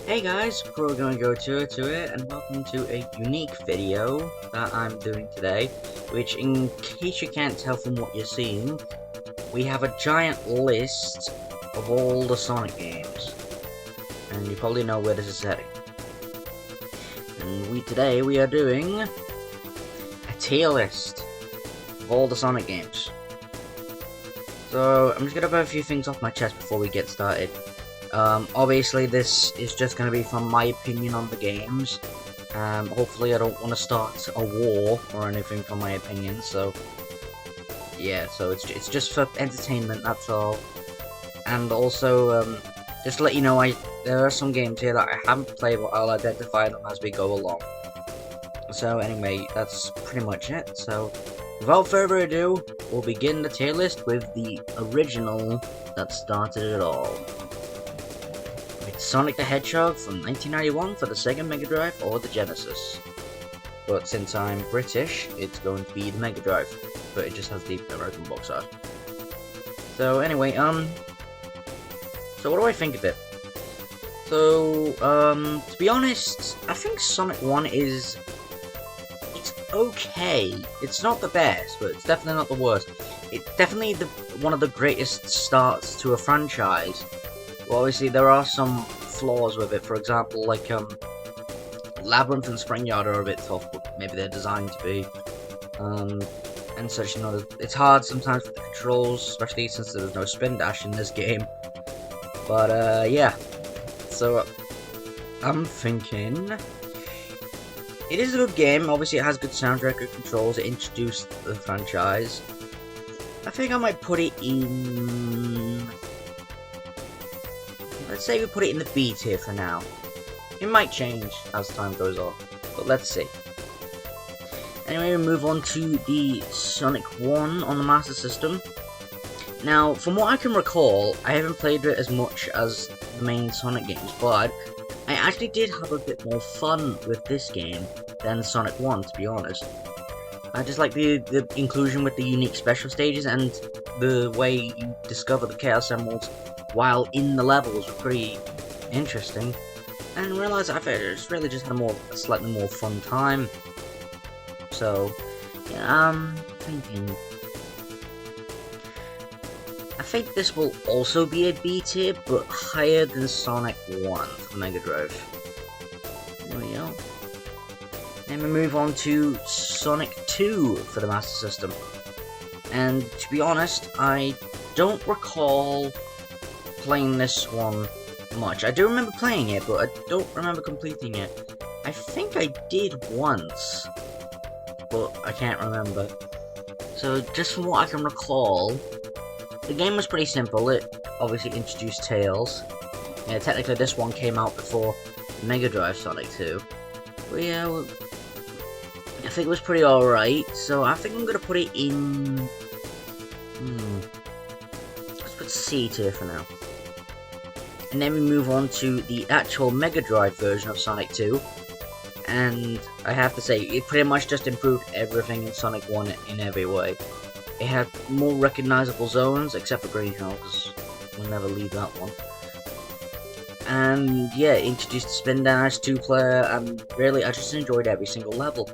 Hey guys, we're gonna go to it, and welcome to a unique video that I'm doing today, which, in case you can't tell from what you're seeing, we have a giant list of all the Sonic games, and you probably know where this is heading. And today we are doing a tier list of all the Sonic games. So I'm just gonna put a few things off my chest before we get started. Obviously this is just going to be from my opinion on the games. Hopefully I don't want to start a war or anything from my opinion, so yeah, so it's just for entertainment, that's all. And also, just to let you know, there are some games here that I haven't played, but I'll identify them as we go along. So anyway, that's pretty much it. So without further ado, we'll begin the tier list with the original that started it all. It's Sonic the Hedgehog from 1991 for the Sega Mega Drive or the Genesis. But since I'm British, it's going to be the Mega Drive, but it just has the American box art. So anyway, so what do I think of it? So, to be honest, I think Sonic 1 it's okay. It's not the best, but it's definitely not the worst. It's definitely one of the greatest starts to a franchise. Well, obviously there are some flaws with it. For example, like Labyrinth and Spring Yard are a bit tough, but maybe they're designed to be. And such, you know, it's hard sometimes with the controls, especially since there's no spin dash in this game. But yeah. So I'm thinking it is a good game. Obviously, it has good soundtrack, good controls. It introduced the franchise. I think I might put it in. Let's say we put it in the B tier for now. It might change as time goes on, but let's see. Anyway, we move on to the Sonic 1 on the Master System. Now, from what I can recall, I haven't played it as much as the main Sonic games, but I actually did have a bit more fun with this game than Sonic 1, to be honest. I just like the inclusion with the unique special stages and the way you discover the Chaos Emeralds while in the levels were pretty interesting, and realised I just really just had a slightly more fun time. So yeah, I'm thinking I think this will also be a B tier, but higher than Sonic 1 for Mega Drive. There we go. Then we move on to Sonic 2 for the Master System, and to be honest, I don't recall playing this one much. I do remember playing it, but I don't remember completing it. I think I did once, but I can't remember. So just from what I can recall, the game was pretty simple. It obviously introduced Tails. Yeah, technically this one came out before the Mega Drive Sonic 2. But yeah, well, I think it was pretty alright, so I think I'm gonna put it in let's put C tier for now. And then we move on to the actual Mega Drive version of Sonic 2. And I have to say, it pretty much just improved everything in Sonic 1 in every way. It had more recognizable zones, except for Green Hill, because we'll never leave that one. And yeah, it introduced the Spin Dash, 2-player, and really, I just enjoyed every single level,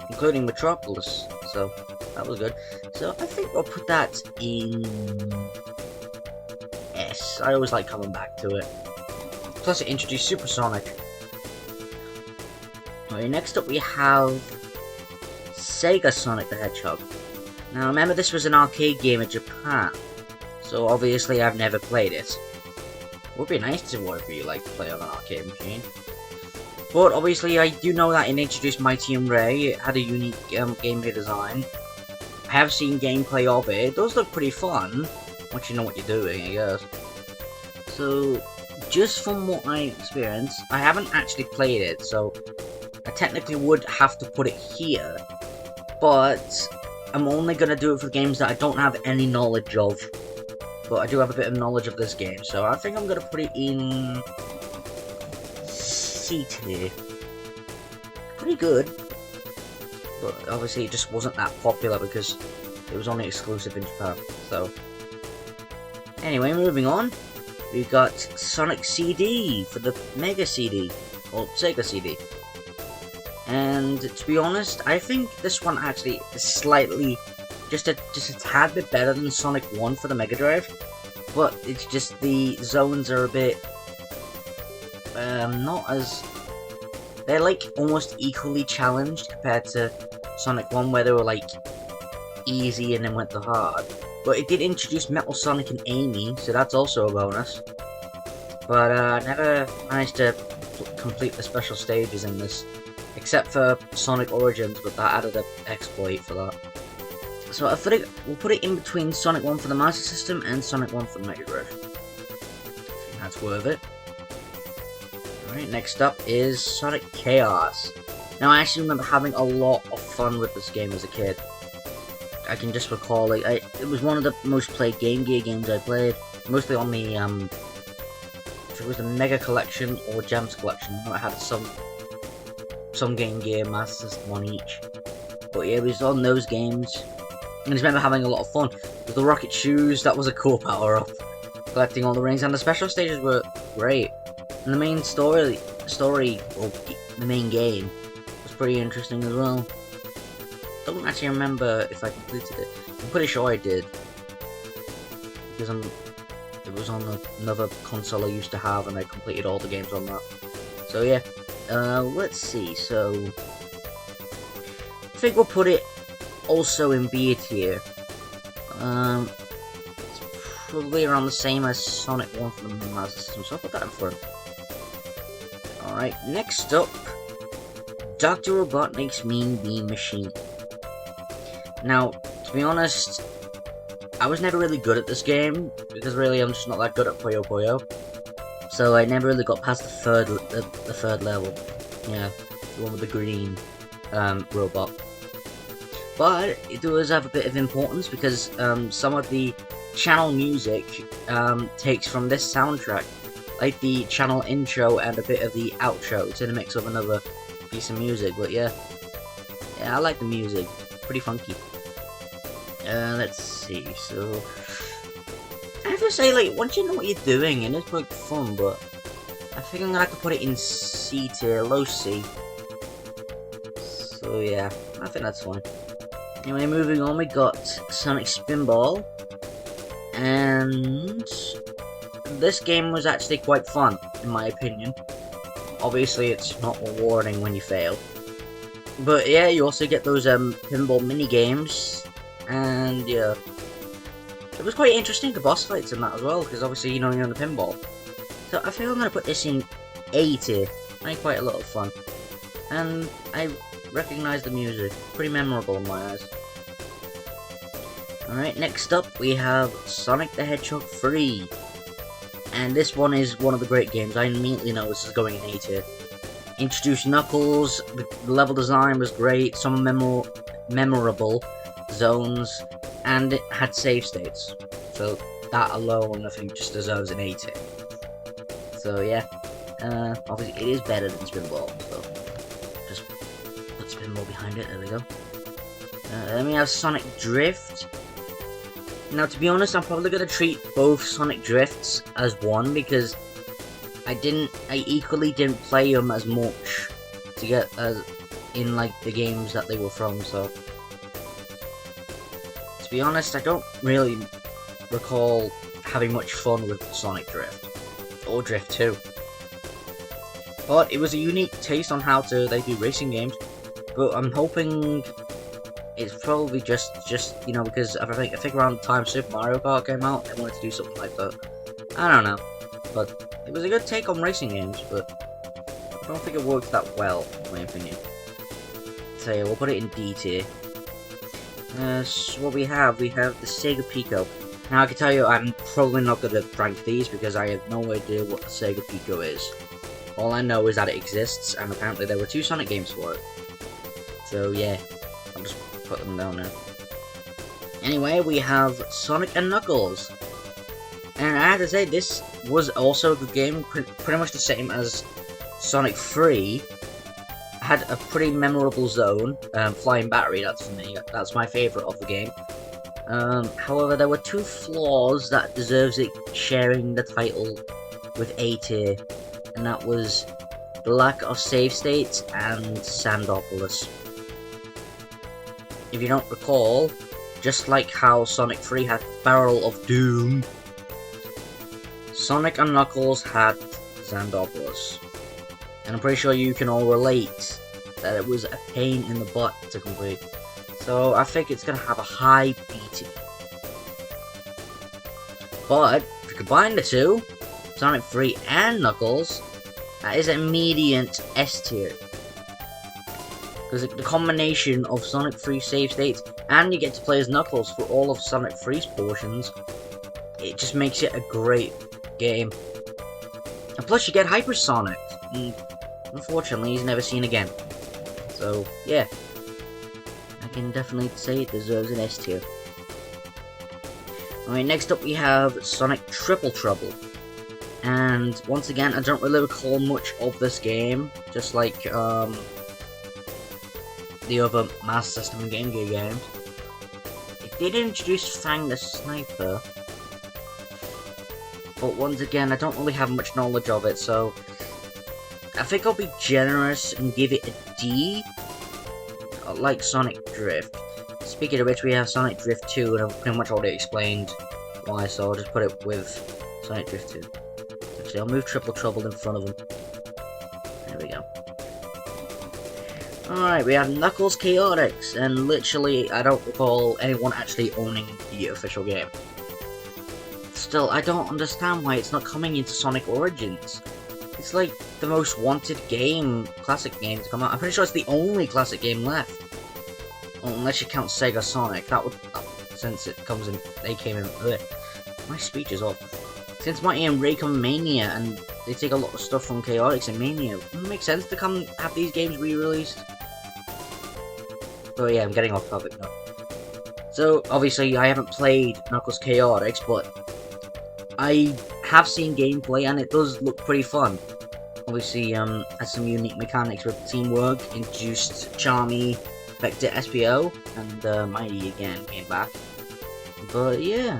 including Metropolis. So, that was good. So, I think I'll put that in S. I always like coming back to it. Plus, it introduced Supersonic. Alright, next up we have Sega Sonic the Hedgehog. Now, remember, this was an arcade game in Japan, so obviously I've never played it. Would be nice to work really like to play on an arcade machine. But obviously, I do know that it introduced Mighty and Ray. It had a unique gameplay design. I have seen gameplay of it. It does look pretty fun, once you know what you're doing, I guess. So, just from what I experienced, I haven't actually played it, so I technically would have to put it here. But I'm only going to do it for games that I don't have any knowledge of. But I do have a bit of knowledge of this game, so I think I'm going to put it in C tier. Pretty good. But obviously it just wasn't that popular because it was only exclusive in Japan. So anyway, moving on. we got Sonic CD for the Mega CD, or Sega CD. And to be honest, I think this one actually is slightly, just a tad bit better than Sonic 1 for the Mega Drive. But it's just the zones are a bit, not as, they're like almost equally challenged compared to Sonic 1, where they were like easy and then went to hard. But it did introduce Metal Sonic and Amy, so that's also a bonus. But I never managed to complete the special stages in this, except for Sonic Origins, but that added an exploit for that. So I think we'll put it in between Sonic 1 for the Master System and Sonic 1 for the Mega Drive. I think that's worth it. Alright, next up is Sonic Chaos. Now I actually remember having a lot of fun with this game as a kid. I can just recall, like, it was one of the most played Game Gear games I played, mostly on the, if it was the Mega Collection or Gems Collection. I had some Game Gear, Master System on each. But yeah, it was on those games. And I just remember having a lot of fun. With the rocket shoes, that was a cool power-up. Collecting all the rings, and the special stages were great. And the main story, or the main game, was pretty interesting as well. Don't actually remember if I completed it. I'm pretty sure I did. Because it was on another console I used to have, and I completed all the games on that. So yeah, let's see, so I think we'll put it also in B tier. It's probably around the same as Sonic 1 from the Master System, so I'll put that in front. Alright, next up, Dr. Robotnik's Mean Bean Machine. Now, to be honest, I was never really good at this game, because really I'm just not that good at Puyo Puyo. So I never really got past the third level. Yeah, the one with the green robot. But it does have a bit of importance because some of the channel music takes from this soundtrack, like the channel intro and a bit of the outro. It's in a mix of another piece of music, but yeah, I like the music. Pretty funky. Let's see. So I have to say, like, once you know what you're doing, and it's quite fun, but I think I'm gonna have to put it in C tier, low C. So yeah, I think that's fine. Anyway, moving on, we got Sonic Spinball, and this game was actually quite fun, in my opinion. Obviously, it's not rewarding when you fail, but yeah, you also get those pinball mini games, and yeah, it was quite interesting, the boss fights in that as well, because obviously, you know, you're on the pinball. So I feel I'm gonna put this in A tier. I had quite a lot of fun, and I recognize the music. Pretty memorable in my eyes. Alright, next up we have Sonic the Hedgehog 3. And this one is one of the great games. I immediately know this is going in A tier. Introduced Knuckles, the level design was great, some memorable zones, and it had save states. So that alone I think just deserves an A tier. So yeah, obviously it is better than Spinball, so just put Spinball behind it, there we go. Then we have Sonic Drift. Now, to be honest, I'm probably going to treat both Sonic Drifts as one, because I equally didn't play them as much to get as in, like, the games that they were from, so to be honest, I don't really recall having much fun with Sonic Drift, or Drift 2. But it was a unique taste on how they do racing games, but I'm hoping it's probably just you know, because I think around the time Super Mario Kart came out, they wanted to do something like that. I don't know, but it was a good take on racing games, but I don't think it worked that well, in my opinion. So yeah, we'll put it in D tier. So what we have the Sega Pico. Now I can tell you, I'm probably not going to rank these because I have no idea what the Sega Pico is. All I know is that it exists, and apparently there were 2 Sonic games for it. So yeah, I'll just put them down now. Anyway, we have Sonic and Knuckles. And I have to say, this was also a good game, pretty much the same as Sonic 3. Had a pretty memorable zone, Flying Battery, that's for me, that's my favourite of the game. However, there were two flaws that deserves it sharing the title with A tier, and that was the lack of save states and Sandopolis. If you don't recall, just like how Sonic 3 had Barrel of Doom, Sonic and Knuckles had Sandopolis. And I'm pretty sure you can all relate that it was a pain in the butt to complete. So I think it's gonna have a high BT. But if you combine the two, Sonic 3 and Knuckles, that is a immediate S tier. Because the combination of Sonic 3 save states, and you get to play as Knuckles for all of Sonic 3's portions, it just makes it a great game. And plus you get Hypersonic, and unfortunately he's never seen again. So yeah, I can definitely say it deserves an S tier. Alright, next up we have Sonic Triple Trouble. And once again, I don't really recall much of this game, just like the other Master System and Game Gear games. It did introduce Fang the Sniper, but once again, I don't really have much knowledge of it, so I think I'll be generous and give it a D, like Sonic Drift. Speaking of which, we have Sonic Drift 2, and I've pretty much already explained why, so I'll just put it with Sonic Drift 2. Actually, I'll move Triple Trouble in front of him. There we go. Alright, we have Knuckles Chaotix, and literally, I don't recall anyone actually owning the official game. Still, I don't understand why it's not coming into Sonic Origins. It's like the most wanted game, classic game to come out. I'm pretty sure it's the only classic game left. Well, unless you count Sega Sonic, that would, since it comes in, they came in, my speech is off. Since Mighty and Raycon Mania, and they take a lot of stuff from Chaotix and Mania, it makes sense to come have these games re-released. But yeah, I'm getting off topic now. So, obviously, I haven't played Knuckles Chaotix, but I have seen gameplay, and it does look pretty fun. Obviously, has some unique mechanics with teamwork, introduced Charmy, Vector SPO, and Mighty again came back. But yeah,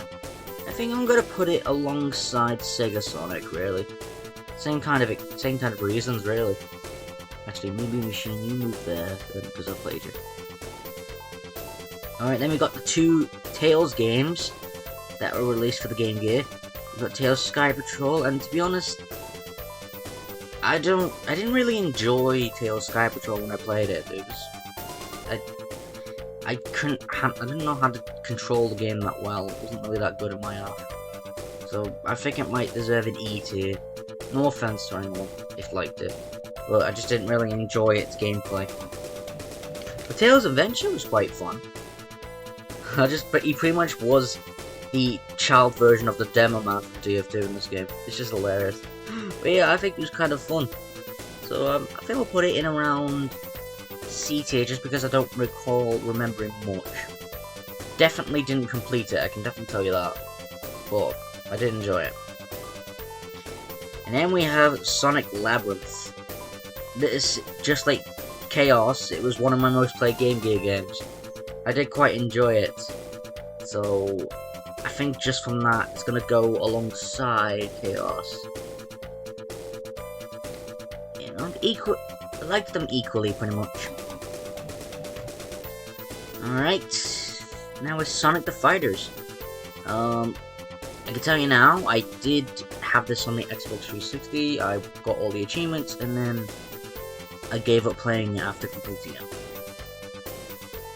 I think I'm gonna put it alongside Sega Sonic, really. Same kind of reasons, really. Actually, maybe Machine, you move there, because I played you. Alright, then we got the two Tails games that were released for the Game Gear. We got Tails Sky Patrol, and to be honest, I didn't really enjoy Tails Sky Patrol when I played it. It was, I didn't know how to control the game that well. It wasn't really that good in my eye. So I think it might deserve an E tier. No offense to anyone if liked it, but I just didn't really enjoy its gameplay. But Tails Adventure was quite fun. But he pretty much was the child version of the demo man from TF2 in this game. It's just hilarious. But yeah, I think it was kind of fun. So I think we'll put it in around C tier just because I don't recall remembering much. Definitely didn't complete it, I can definitely tell you that. But I did enjoy it. And then we have Sonic Labyrinth. This, just like Chaos, it was one of my most played Game Gear games. I did quite enjoy it. So I think just from that, it's gonna go alongside Chaos. You know, I liked them equally, pretty much. Alright, now it's Sonic the Fighters. I can tell you now, I did have this on the Xbox 360, I got all the achievements, and then I gave up playing it after completing it.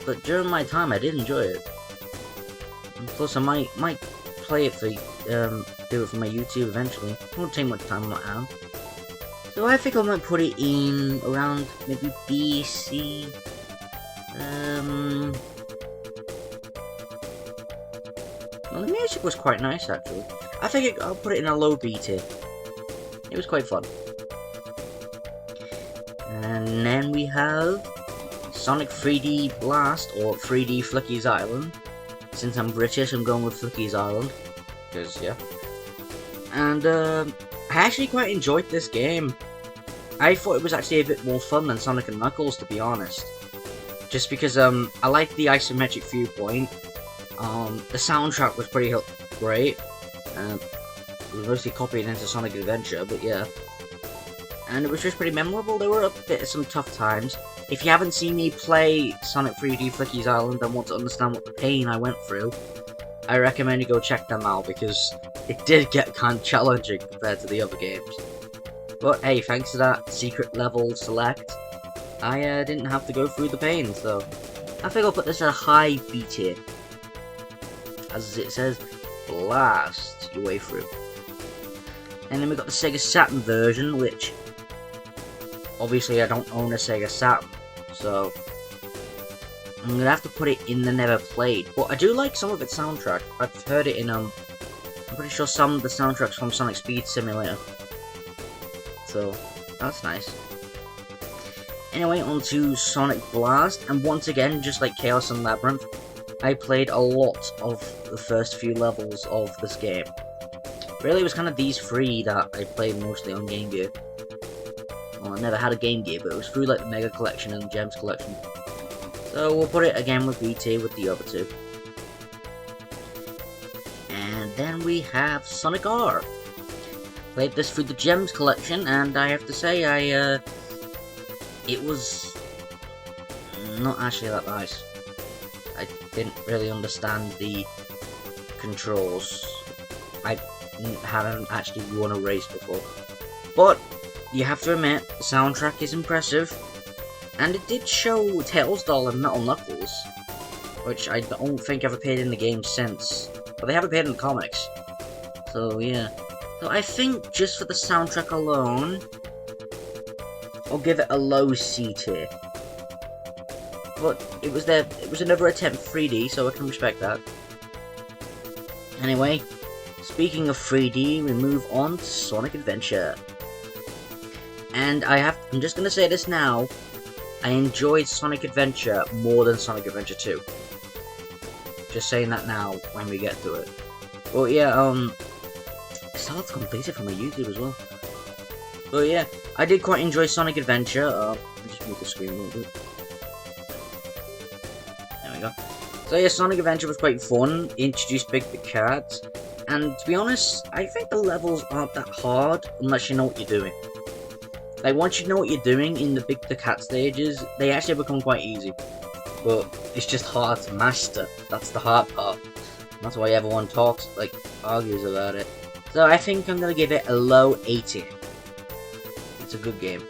But during my time, I did enjoy it. And plus, I might play it for, do it for my YouTube eventually. It won't take much time on my hands. So I think I might put it in around maybe B, C. Well, the music was quite nice actually. I think I'll put it in a low B tier. It was quite fun. And then we have Sonic 3D Blast, or 3D Flicky's Island. Since I'm British, I'm going with Flicky's Island. Because, yeah. And, I actually quite enjoyed this game. I thought it was actually a bit more fun than Sonic and Knuckles, to be honest. Just because, I like the isometric viewpoint, The soundtrack was pretty great. It was mostly copied into Sonic Adventure, but yeah. And it was just pretty memorable. There were a bit of some tough times. If you haven't seen me play Sonic 3D Flicky's Island and want to understand what the pain I went through, I recommend you go check them out, because it did get kind of challenging compared to the other games. But hey, thanks to that secret level select, I didn't have to go through the pain, so I think I'll put this at a high B tier. As it says, blast your way through. And then we got the Sega Saturn version, which obviously I don't own a Sega Saturn, so I'm gonna have to put it in the never played. But I do like some of its soundtrack. I've heard it in I'm pretty sure some of the soundtracks from Sonic Speed Simulator. So that's nice. Anyway, on to Sonic Blast, and once again, just like Chaos and Labyrinth, I played a lot of the first few levels of this game. Really, it was kind of these three that I played mostly on Game Gear. Well, I never had a Game Gear, but it was through like the Mega Collection and the Gems Collection. So we'll put it again with BT with the other two. And then we have Sonic R. Played this through the Gems Collection, and I have to say, it was not actually that nice. I didn't really understand the controls. I hadn't actually won a race before. But you have to admit, the soundtrack is impressive. And it did show Tails Doll and Metal Knuckles, which I don't think ever appeared in the game since. But they have appeared in the comics. So yeah. So I think just for the soundtrack alone, I'll give it a low C tier. But it was another attempt 3D, so I can respect that. Anyway, speaking of 3D, we move on to Sonic Adventure. And I'm just gonna say this now, I enjoyed Sonic Adventure more than Sonic Adventure 2. Just saying that now, when we get to it. But yeah, I still have to complete it from my YouTube as well. But yeah, I did quite enjoy Sonic Adventure. I'll just move the screen a little bit. There we go. So yeah, Sonic Adventure was quite fun. Introduced Big the Cat. And to be honest, I think the levels aren't that hard unless you know what you're doing. Like, once you know what you're doing in the Big the Cat stages, they actually become quite easy. But it's just hard to master. That's the hard part. That's why everyone argues about it. So I think I'm gonna give it a low 80. It's a good game.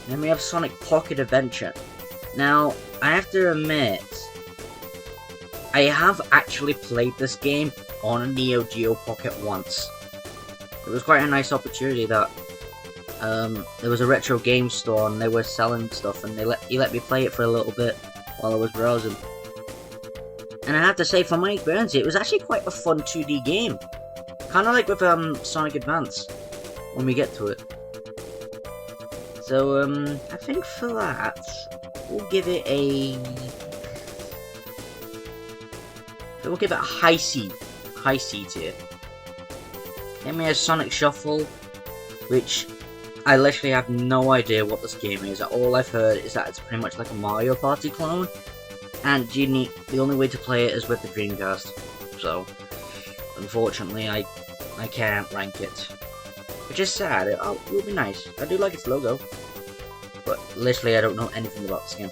Then we have Sonic Pocket Adventure. Now, I have to admit, I have actually played this game on a Neo Geo Pocket once. It was quite a nice opportunity that there was a retro game store and they were selling stuff, and he let me play it for a little bit while I was browsing. And I have to say, from my experience, it was actually quite a fun 2D game. Kind of like with Sonic Advance, when we get to it. So, I think for that, we'll give it a... We'll give it a high C tier. Then we have Sonic Shuffle, which I literally have no idea what this game is. All I've heard is that it's pretty much like a Mario Party clone, and the only way to play it is with the Dreamcast. So, unfortunately, I can't rank it. Which is sad. It will be nice. I do like its logo, but literally I don't know anything about this game.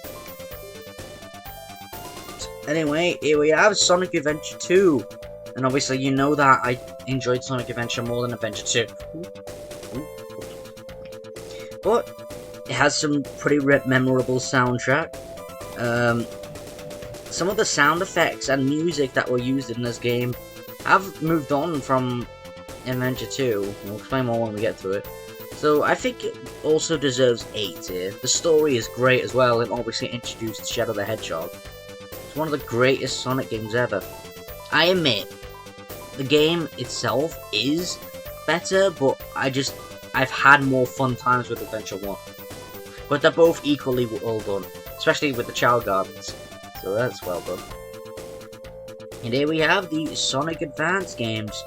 Anyway, here we have Sonic Adventure 2. And obviously you know that I enjoyed Sonic Adventure more than Adventure 2. But it has some pretty memorable soundtrack. Some of the sound effects and music that were used in this game have moved on from Adventure 2. We'll explain more when we get to it. So I think it also deserves A tier. The story is great as well, and obviously introduced Shadow the Hedgehog. It's one of the greatest Sonic games ever. I admit, the game itself is better, but I've had more fun times with Adventure 1. But they're both equally well done, especially with the Chao Gardens. So that's well done. And here we have the Sonic Advance games.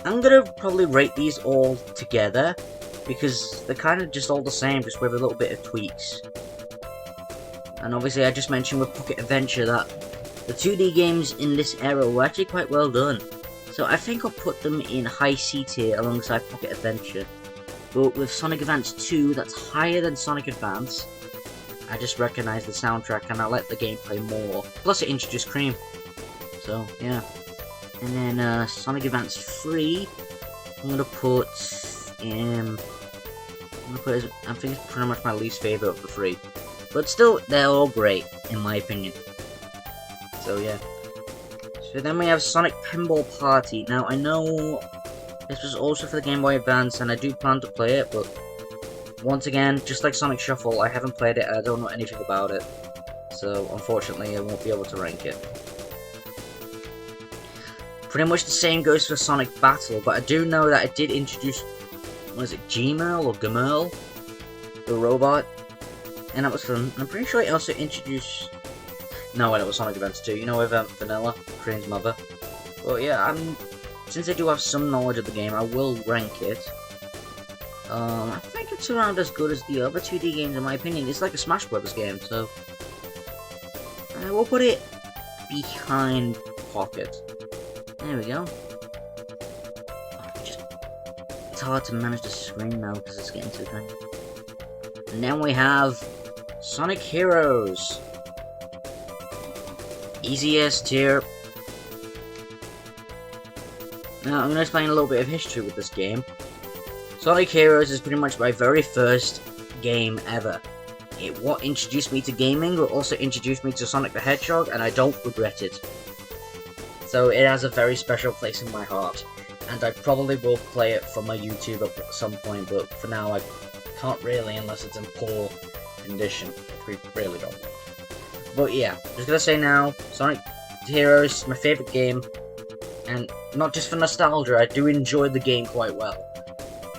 I'm gonna probably rate these all together, because they're kind of just all the same, just with a little bit of tweaks. And obviously I just mentioned with Pocket Adventure that The 2D games in this era were actually quite well done, so I think I'll put them in high C tier alongside Pocket Adventure. But with Sonic Advance 2, that's higher than Sonic Advance. I just recognise the soundtrack and I like the gameplay more. Plus it introduced Cream. So, yeah. And then Sonic Advance 3, I'm gonna put in... I think it's pretty much my least favourite of the three. But still, they're all great, in my opinion. So, yeah. So then we have Sonic Pinball Party. Now, I know this was also for the Game Boy Advance, and I do plan to play it, but once again, just like Sonic Shuffle, I haven't played it and I don't know anything about it. So, unfortunately, I won't be able to rank it. Pretty much the same goes for Sonic Battle, but I do know that it did introduce, what is it, Gmerl or Gmerl? The robot? And that was fun. I'm pretty sure it also introduced... No, it was Sonic Advance 2, you know, with Vanilla, Cream's mother. But yeah, since I do have some knowledge of the game, I will rank it. I think it's around as good as the other 2D games in my opinion. It's like a Smash Brothers game, so... we'll put it behind Pocket. There we go. It's hard to manage the screen now because it's getting too tiny. And then we have Sonic Heroes. Easy S tier. Now I'm going to explain a little bit of history with this game. Sonic Heroes is pretty much my very first game ever. What introduced me to gaming, but also introduced me to Sonic the Hedgehog, and I don't regret it. So it has a very special place in my heart, and I probably will play it for my YouTube at some point, but for now I can't really unless it's in poor condition, which we really don't want. But yeah, just gonna say now, Sonic Heroes is my favourite game, and not just for nostalgia, I do enjoy the game quite well.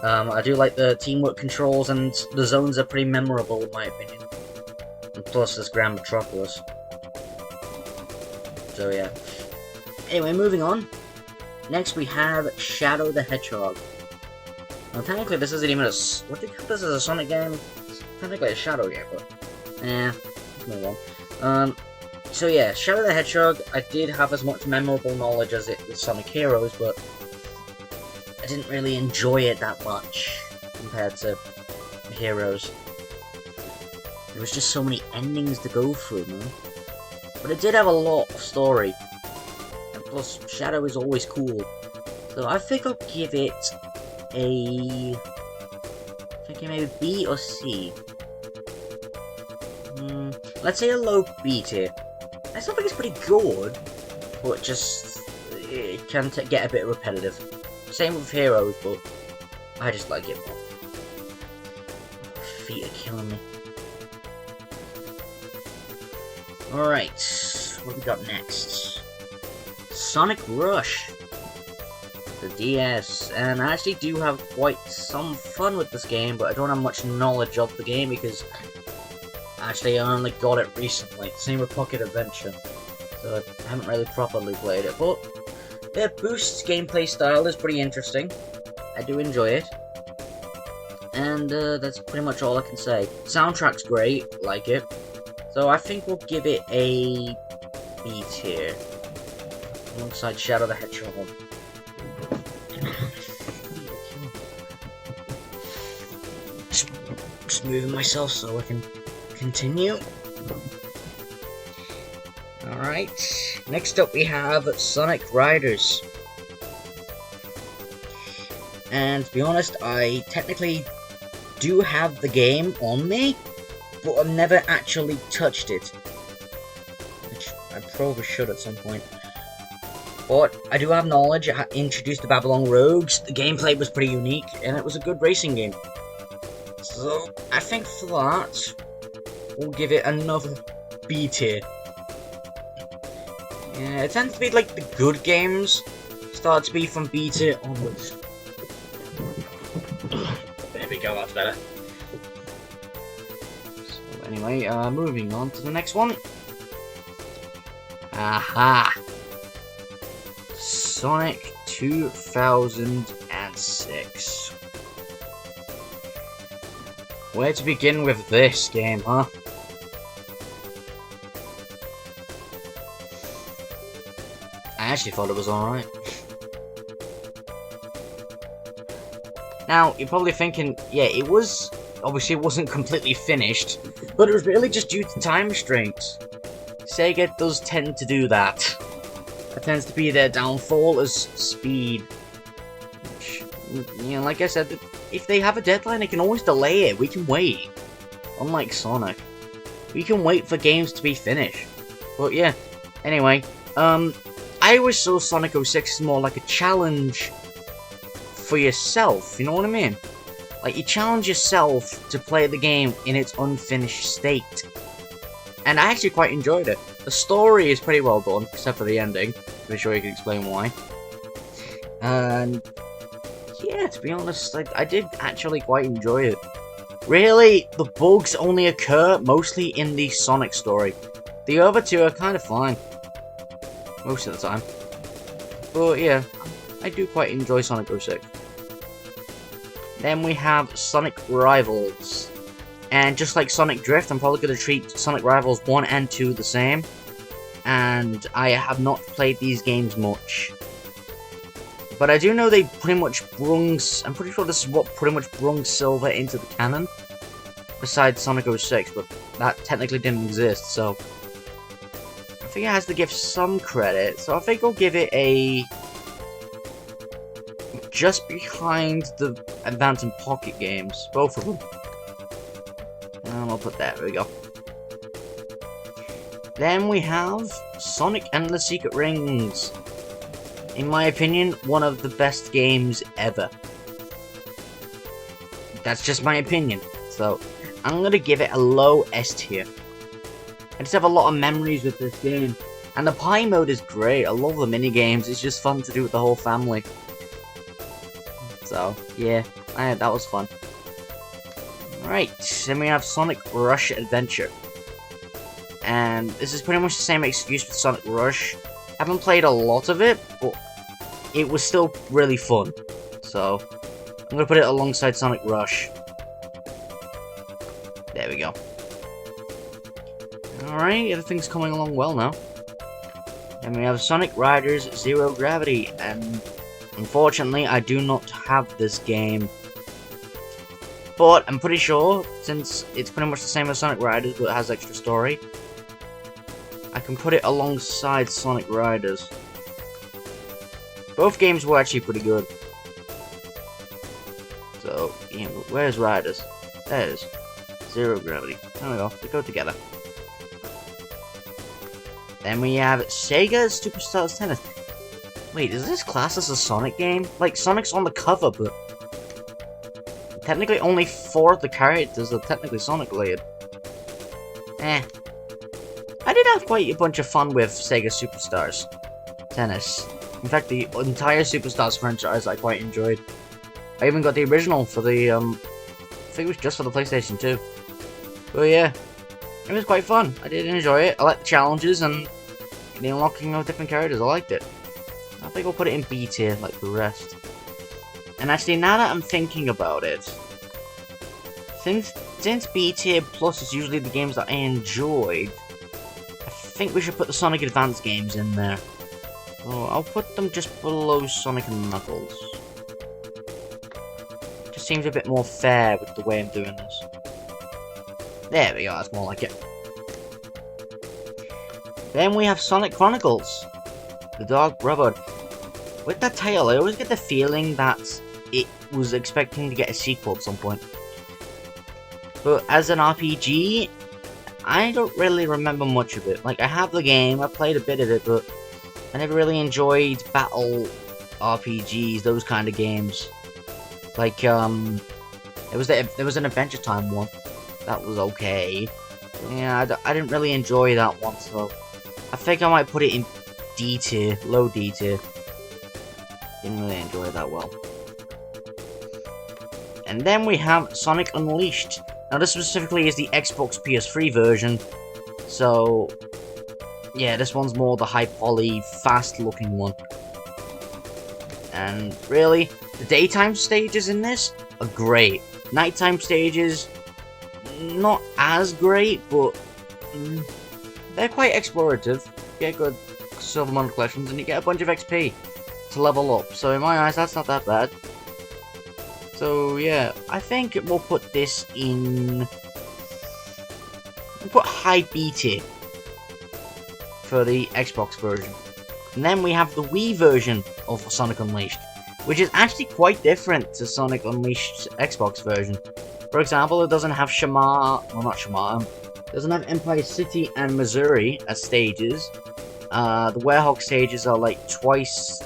I do like the teamwork controls, and the zones are pretty memorable in my opinion. And plus there's Grand Metropolis. So yeah. Anyway, moving on. Next we have Shadow the Hedgehog. Now technically this isn't even a... What do you call this as a Sonic game? It's technically a Shadow game, but... let's move on. So yeah, Shadow the Hedgehog, I did have as much memorable knowledge as it with Sonic Heroes, but... I didn't really enjoy it that much compared to Heroes. There was just so many endings to go through, man. But it did have a lot of story. Plus, Shadow is always cool. So I think I'll give it a... maybe B or C. Let's say a low B tier. I still think it's pretty good, but just... it can get a bit repetitive. Same with Heroes, but I just like it more. Feet are killing me. Alright, what we got next? Sonic Rush, the DS, and I actually do have quite some fun with this game, but I don't have much knowledge of the game because actually I only got it recently. Same with Pocket Adventure, so I haven't really properly played it, but the Boost's gameplay style is pretty interesting. I do enjoy it, and that's pretty much all I can say. Soundtrack's great, like it, so I think we'll give it a B tier. Alongside Shadow the Hedgehog. Just moving myself so I can continue. Alright, next up we have Sonic Riders. And to be honest, I technically do have the game on me, but I've never actually touched it. Which I probably should at some point. But I do have knowledge. I introduced the Babylon Rogues. The gameplay was pretty unique, and it was a good racing game. So I think for that, we'll give it another B tier. Yeah, it tends to be like the good games start to be from B tier onwards. There we go, that's better. So anyway, moving on to the next one. Aha! Sonic 2006. Where to begin with this game, huh? actually thought it was alright. Now, you're probably thinking, yeah, it was... Obviously, it wasn't completely finished, but it was really just due to time restraints. Sega does tend to do that. That tends to be their downfall as speed. Which, you know, like I said, if they have a deadline, they can always delay it. We can wait. Unlike Sonic. We can wait for games to be finished. But yeah, anyway, I always saw Sonic 06 as more like a challenge for yourself, you know what I mean? Like, you challenge yourself to play the game in its unfinished state. And I actually quite enjoyed it. The story is pretty well done, except for the ending. I'm sure you can explain why. And yeah, to be honest, I did actually quite enjoy it. Really, the bugs only occur mostly in the Sonic story. The other two are kind of fine. Most of the time. But yeah, I do quite enjoy Sonic 06. Then we have Sonic Rivals. And just like Sonic Drift, I'm probably going to treat Sonic Rivals 1 and 2 the same. And I have not played these games much. But I do know they pretty much brung... I'm pretty sure this is what pretty much brung Silver into the canon. Besides Sonic 06, but that technically didn't exist, so... I think it has to give some credit, so I think I'll give it a... just behind the Advance and Pocket games, both of them. And I'll put that, there we go. Then we have Sonic and the Secret Rings. In my opinion, one of the best games ever. That's just my opinion, so I'm gonna give it a low S tier. I just have a lot of memories with this game. And the Pie mode is great, I love the minigames, it's just fun to do with the whole family. So, yeah, that was fun. Right, then we have Sonic Rush Adventure. And this is pretty much the same excuse with Sonic Rush. I haven't played a lot of it, but it was still really fun. So, I'm going to put it alongside Sonic Rush. There we go. Alright, everything's coming along well now. Then we have Sonic Riders Zero Gravity, and unfortunately I do not have this game. But I'm pretty sure, since it's pretty much the same as Sonic Riders, but it has extra story, I can put it alongside Sonic Riders. Both games were actually pretty good. So, yeah, where's Riders? There it is. Zero Gravity. There we go. They go together. Then we have Sega Superstars Tennis. Wait, is this classed as a Sonic game? Like, Sonic's on the cover, but technically only 4 of the characters are technically Sonic related. I did have quite a bunch of fun with Sega Superstars Tennis. In fact, the entire Superstars franchise I quite enjoyed. I even got the original for the, I think it was just for the PlayStation 2. But yeah, it was quite fun. I did enjoy it. I liked the challenges and the unlocking of different characters. I liked it. I think I'll put it in B tier like the rest. And actually, now that I'm thinking about it, since B tier plus is usually the games that I enjoyed, I think we should put the Sonic Advance games in there. So I'll put them just below Sonic and Knuckles. Just seems a bit more fair with the way I'm doing this. There we go, that's more like it. Then we have Sonic Chronicles, The Dark Brotherhood. With that title, I always get the feeling that it was expecting to get a sequel at some point. But as an RPG, I don't really remember much of it. Like, I have the game, I played a bit of it, but I never really enjoyed battle RPGs, those kind of games. Like, there was an Adventure Time one. That was okay. Yeah, I didn't really enjoy that one, so I think I might put it in D tier, low D tier. Didn't really enjoy it that well. And then we have Sonic Unleashed. Now this specifically is the Xbox PS3 version, so yeah, this one's more the high poly, fast looking one. And really, the daytime stages in this are great. Nighttime stages, not as great, but they're quite explorative. Get good silver model collections and you get a bunch of XP to level up. So in my eyes, that's not that bad. So yeah, I think we'll put this in... We'll put high B tier for the Xbox version. And then we have the Wii version of Sonic Unleashed, which is actually quite different to Sonic Unleashed Xbox version. For example, it doesn't have it doesn't have Empire City and Missouri as stages. The Werehog stages are like twice.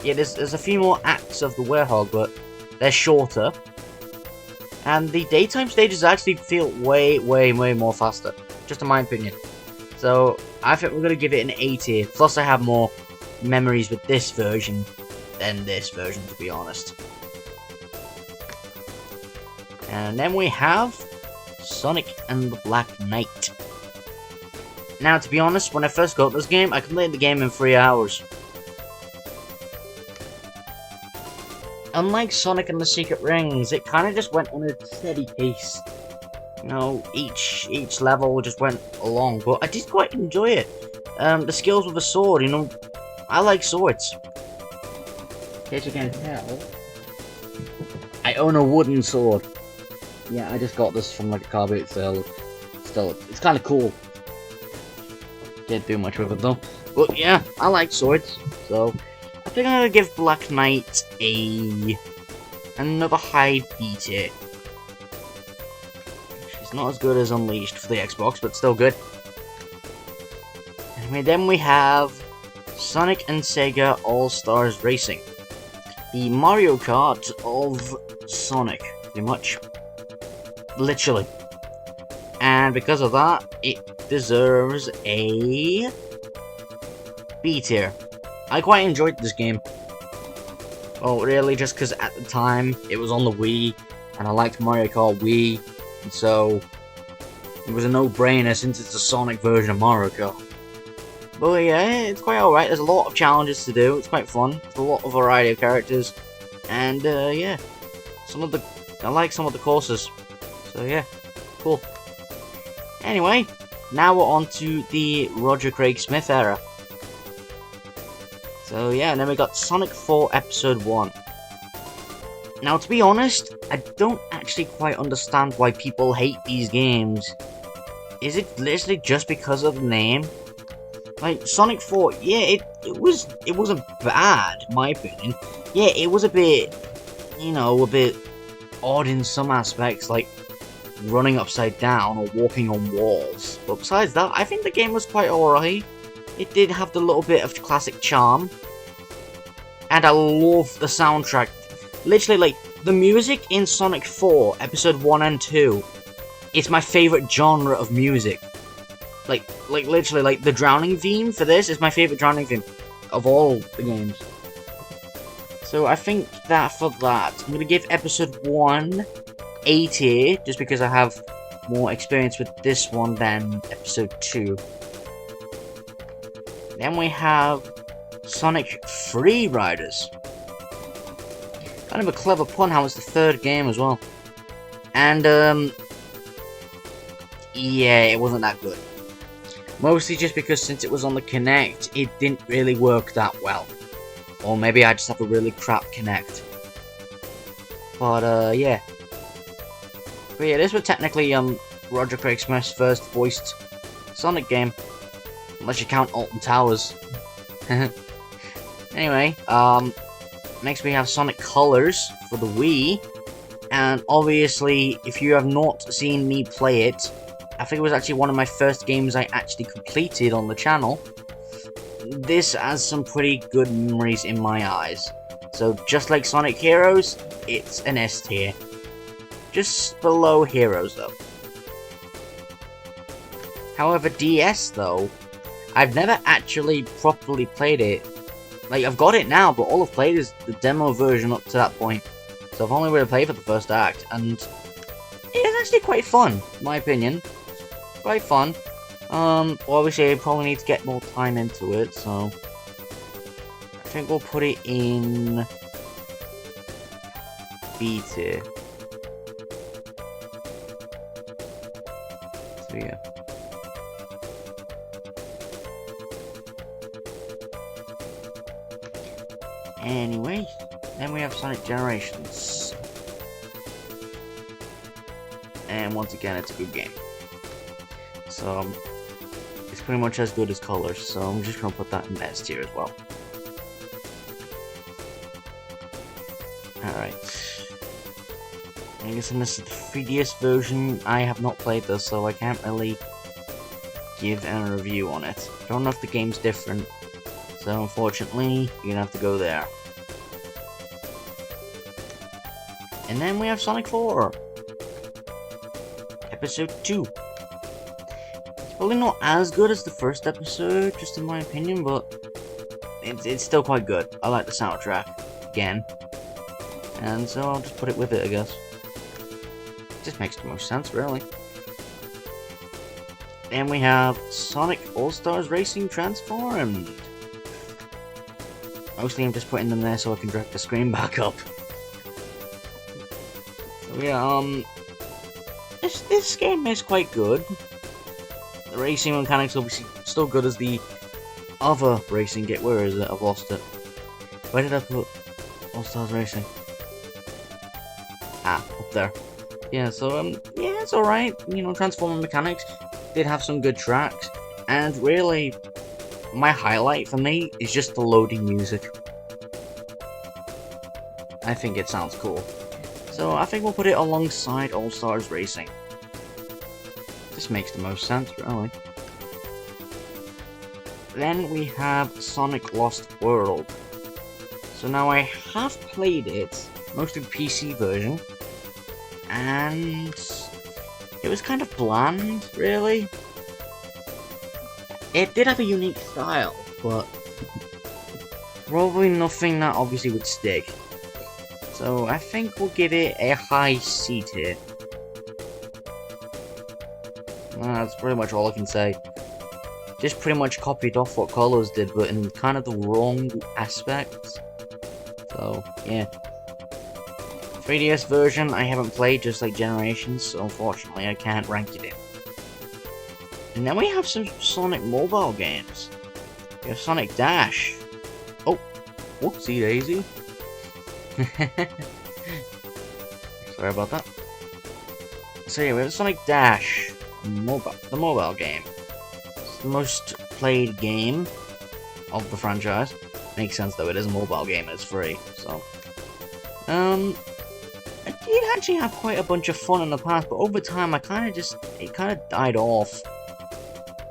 Yeah, there's a few more acts of the Werehog, but they're shorter. And the daytime stages actually feel way more faster, just in my opinion. So I think we're gonna give it an A tier. Plus, I have more memories with this version than this version, to be honest. And then we have Sonic and the Black Knight. Now, to be honest, when I first got this game, I completed the game in 3 hours. Unlike Sonic and the Secret Rings, it kind of just went on a steady pace. You know, each level just went along, but I did quite enjoy it. The skills with a sword, you know, I like swords. In case you can tell, I own a wooden sword. Yeah, I just got this from like a car boot sale. Still, it's kind of cool. Can't do much with it though. But yeah, I like swords, so I think I'm gonna give Black Knight another high B tier. She's not as good as Unleashed for the Xbox, but still good. Anyway, then we have Sonic and Sega All-Stars Racing. The Mario Kart of Sonic, pretty much. Literally. And because of that, it deserves a B tier. I quite enjoyed this game. Well, really, just because at the time, it was on the Wii, and I liked Mario Kart Wii, and so it was a no-brainer since it's a Sonic version of Mario Kart. But yeah, it's quite alright. There's a lot of challenges to do. It's quite fun. There's a lot of variety of characters. And yeah, I like some of the courses. So yeah, cool. Anyway, now we're on to the Roger Craig Smith era. So yeah, and then we got Sonic 4 Episode 1. Now, to be honest, I don't actually quite understand why people hate these games. Is it literally just because of the name? Like, Sonic 4, yeah, it wasn't bad, in my opinion. Yeah, it was a bit, you know, a bit odd in some aspects, like running upside down or walking on walls. But besides that, I think the game was quite alright. It did have the little bit of classic charm. And I love the soundtrack. Literally, like, the music in Sonic 4, Episode 1 and 2, is my favourite genre of music. Like, literally, like, the Drowning theme for this is my favourite Drowning theme of all the games. So I think that for that, I'm going to give Episode 1 A tier, just because I have more experience with this one than Episode 2. Then we have Sonic Free Riders. Kind of a clever pun how it's the third game as well. And, yeah, it wasn't that good. Mostly just because since it was on the Kinect, it didn't really work that well. Or maybe I just have a really crap Kinect. But, yeah. But yeah, this was technically, Roger Craig Smith's first voiced Sonic game. Unless you count Alton Towers. Anyway, next we have Sonic Colors for the Wii. And obviously, if you have not seen me play it, I think it was actually one of my first games I actually completed on the channel. This has some pretty good memories in my eyes. So just like Sonic Heroes, it's an S tier. Just below Heroes though. However, DS though, I've never actually properly played it. Like, I've got it now, but all I've played is the demo version up to that point. So I've only really played for the first act, and it's actually quite fun, in my opinion. Quite fun. Obviously I probably need to get more time into it, so I think we'll put it in B tier. So yeah. Anyway, then we have Sonic Generations. And once again, it's a good game. So, it's pretty much as good as Colors, so I'm just gonna put that in S tier as well. Alright. I guess this is the 3DS version. I have not played this, so I can't really give a review on it. I don't know if the game's different, so unfortunately, you're gonna have to go there. And then we have Sonic 4. Episode 2. It's probably not as good as the first episode, just in my opinion, but it's still quite good. I like the soundtrack, again. And so I'll just put it with it, I guess. Just makes the most sense, really. And we have Sonic All-Stars Racing Transformed. Mostly I'm just putting them there so I can drag the screen back up. So yeah, this game is quite good. The racing mechanics obviously still good as the other racing game. Where is it? I've lost it. Where did I put All-Stars Racing? Ah, up there. Yeah, so yeah, it's alright. You know, transforming mechanics did have some good tracks, and really, my highlight for me is just the loading music. I think it sounds cool. So I think we'll put it alongside All-Stars Racing. This makes the most sense, really. Then we have Sonic Lost World. So now I have played it, mostly the PC version, and it was kind of bland, really. It did have a unique style, but probably nothing that obviously would stick. So I think we'll give it a high C tier. That's pretty much all I can say. Just pretty much copied off what Colors did, but in kind of the wrong aspects. So, yeah. 3DS version I haven't played, just like Generations, so unfortunately I can't rank it in. And then we have some Sonic mobile games. We have Sonic Dash. Oh, whoopsie daisy. Sorry about that. So yeah, we have Sonic Dash, the mobile game. It's the most played game of the franchise. Makes sense though, it is a mobile game and it's free, so. I did actually have quite a bunch of fun in the past, but over time it kind of died off.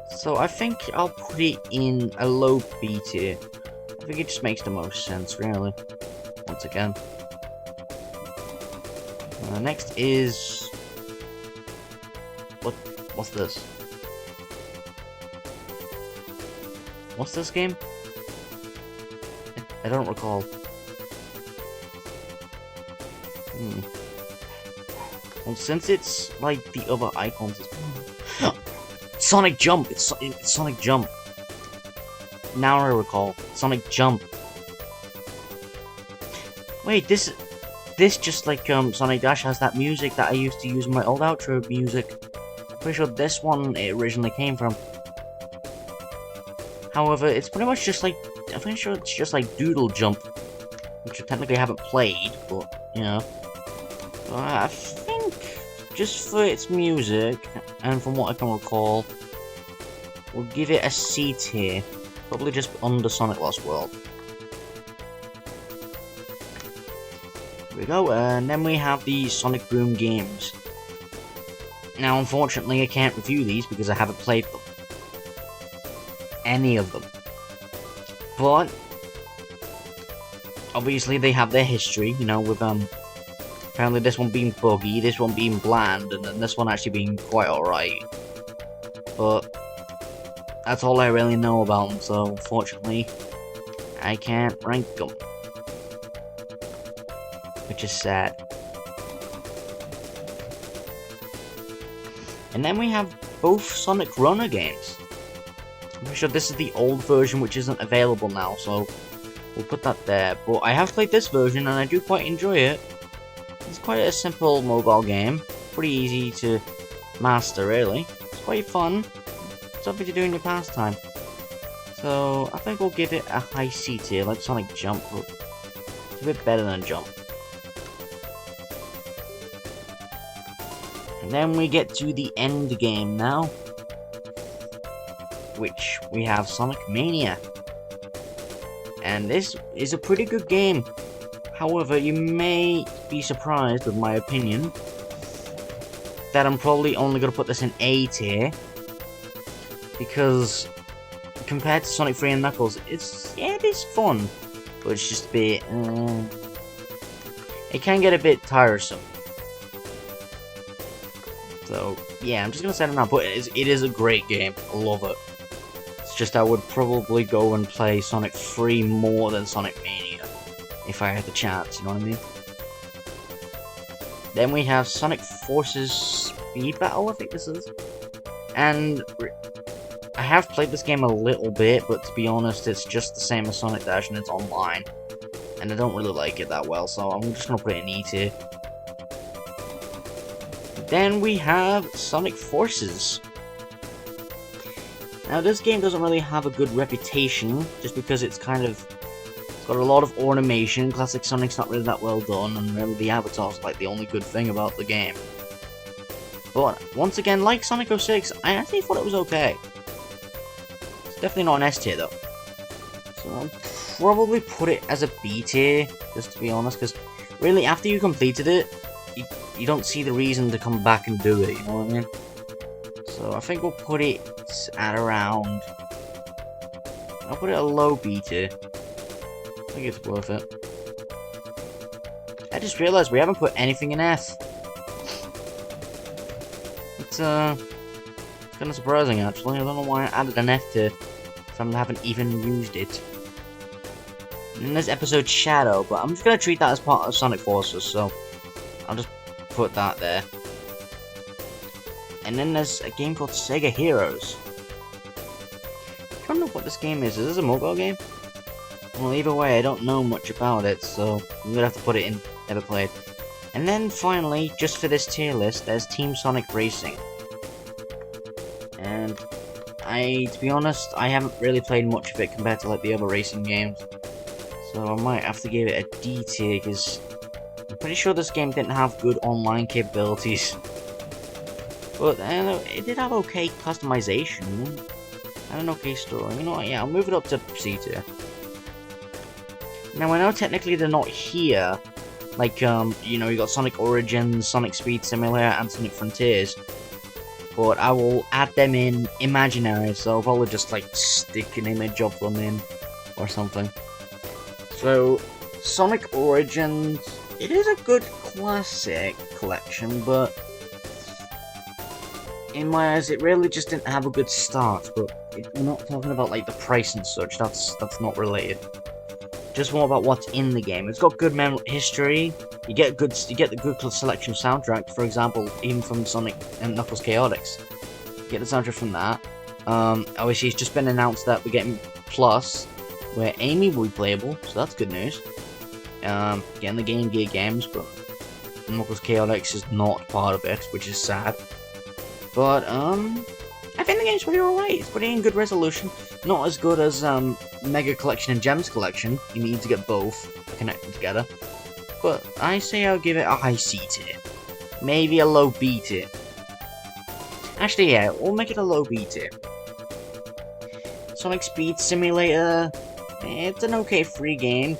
So I think I'll put it in a low B tier. I think it just makes the most sense, really. Once again. Next is... What's this? What's this game? I don't recall. Well, since it's like the other icons, it's Sonic Jump. It's Sonic Jump. Now I recall. Sonic Jump. Wait, this just like Sonic Dash has that music that I used to use in my old outro music. I'm pretty sure this one it originally came from. However, it's pretty much just like, I'm pretty sure it's just like Doodle Jump, which I technically haven't played, but you know. I think just for its music and from what I can recall, we'll give it a C tier, probably just under Sonic Lost World. Here we go, and then we have the Sonic Boom games. Now, unfortunately, I can't review these because I haven't played them. Any of them. But, obviously they have their history, you know, with, apparently this one being buggy, this one being bland, and then this one actually being quite alright. But, that's all I really know about them, so unfortunately, I can't rank them. Which is sad. And then we have both Sonic Runner games. I'm pretty sure this is the old version which isn't available now, so we'll put that there. But I have played this version and I do quite enjoy it. It's quite a simple mobile game. Pretty easy to master, really. It's quite fun. Something to do in your pastime. So I think we'll give it a high C tier, like Sonic Jump. But a bit better than jump. And then we get to the end game now, which we have Sonic Mania. And this is a pretty good game. However, you may be surprised with my opinion that I'm probably only going to put this in A tier, because compared to Sonic 3 and Knuckles, it is fun, but it's just a bit, it can get a bit tiresome. So yeah, I'm just gonna set it now. But it is a great game. I love it. It's just I would probably go and play Sonic 3 more than Sonic Mania if I had the chance. You know what I mean? Then we have Sonic Forces Speed Battle. I think this is, and I have played this game a little bit, but to be honest, it's just the same as Sonic Dash and it's online, and I don't really like it that well, so I'm just gonna put it in E tier. Then we have Sonic Forces. Now this game doesn't really have a good reputation, just because it's got a lot of ornation. Classic Sonic's not really that well done, and really the avatars are like the only good thing about the game. But once again, like Sonic 06, I actually thought it was okay. It's definitely not an S tier though. So I'll probably put it as a B tier, just to be honest, because really after you completed it, you don't see the reason to come back and do it, you know what I mean? So I think we'll put it at around, I'll put it a low B tier. I think it's worth it. I just realized we haven't put anything in F. It's kind of surprising actually. I don't know why I added an F tier, because I haven't even used it. And then there's episode Shadow, but I'm just gonna treat that as part of Sonic Forces, so I'll just put that there. And then there's a game called Sega Heroes. I don't know what this game is. Is this a mobile game? Well, either way, I don't know much about it, so I'm gonna have to put it in never played. And then finally, just for this tier list, there's Team Sonic Racing. And to be honest, I haven't really played much of it compared to like the other racing games. So I might have to give it a D tier, because I'm pretty sure this game didn't have good online capabilities. But it did have okay customization and an okay story. You know what, yeah, I'll move it up to C tier. Now I know technically they're not here, like you know, you got Sonic Origins, Sonic Speed Simulator, and Sonic Frontiers. But I will add them in imaginary, so I'll probably just like stick an image of them in or something. So Sonic Origins, it is a good classic collection, but in my eyes, it really just didn't have a good start. But we're not talking about like the price and such. That's not related. Just more about what's in the game. It's got good history. You get the good selection soundtrack. For example, even from Sonic and Knuckles Chaotix, you get the soundtrack from that. Obviously, it's just been announced that we're getting Plus, where Amy will be playable, so that's good news. Getting the Game Gear games, but Knuckles Chaotix is not part of it, which is sad. But I think the game's pretty alright. It's pretty in good resolution. Not as good as Mega Collection and Gems Collection. You need to get both connected together. But I say I'll give it a high C tier. Maybe a low B tier. Actually, yeah, we'll make it a low B tier. Sonic Speed Simulator, it's an okay free game.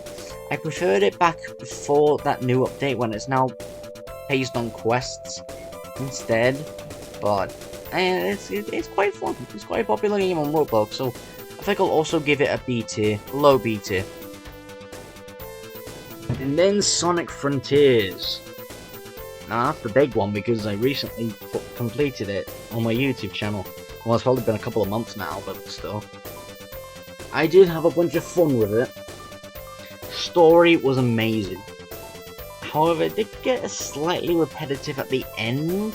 I preferred it back before that new update, when it's now based on quests instead. But it's quite fun. It's quite a popular game on Roblox, so I think I'll also give it a B tier, low B tier. And then Sonic Frontiers. Now that's the big one, because I recently completed it on my YouTube channel. Well, it's probably been a couple of months now, but still. I did have a bunch of fun with it. Story was amazing. However, it did get slightly repetitive at the end.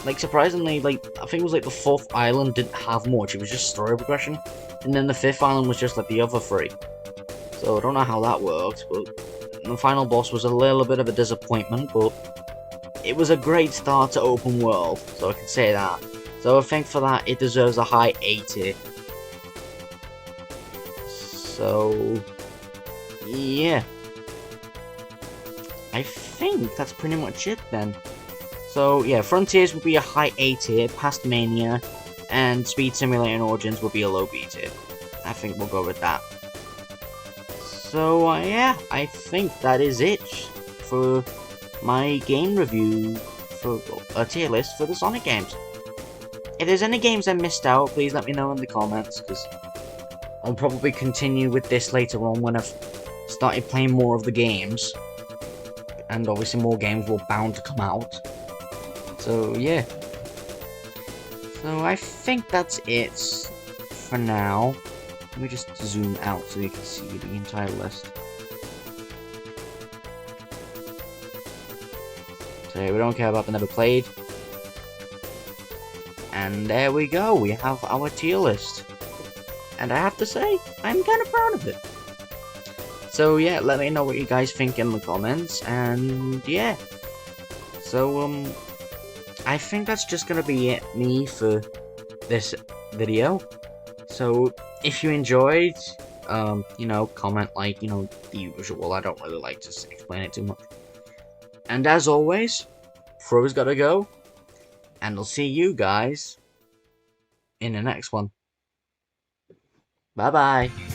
Like, surprisingly, like, I think it was like the 4th island didn't have much. It was just story progression. And then the 5th island was just like the other 3. So I don't know how that worked, but the final boss was a little bit of a disappointment, but it was a great start to open world, so I can say that. So I think for that, it deserves a high A tier. So yeah, I think that's pretty much it then. So yeah, Frontiers will be a high A tier, past Mania, and Speed Simulator and Origins will be a low B tier. I think we'll go with that. So yeah, I think that is it for my game review for a tier list for the Sonic games. If there's any games I missed out, please let me know in the comments, because I'll probably continue with this later on when I've started playing more of the games. And obviously more games will bound to come out. So yeah. So I think that's it for now. Let me just zoom out so you can see the entire list. So we don't care about the never played. And there we go, we have our tier list. And I have to say, I'm kind of proud of it. So yeah, let me know what you guys think in the comments, and yeah. So I think that's just gonna be me for this video. So if you enjoyed, you know, comment, like, you know, the usual. I don't really like to explain it too much. And as always, Fro's gotta go, and I'll see you guys in the next one. Bye bye.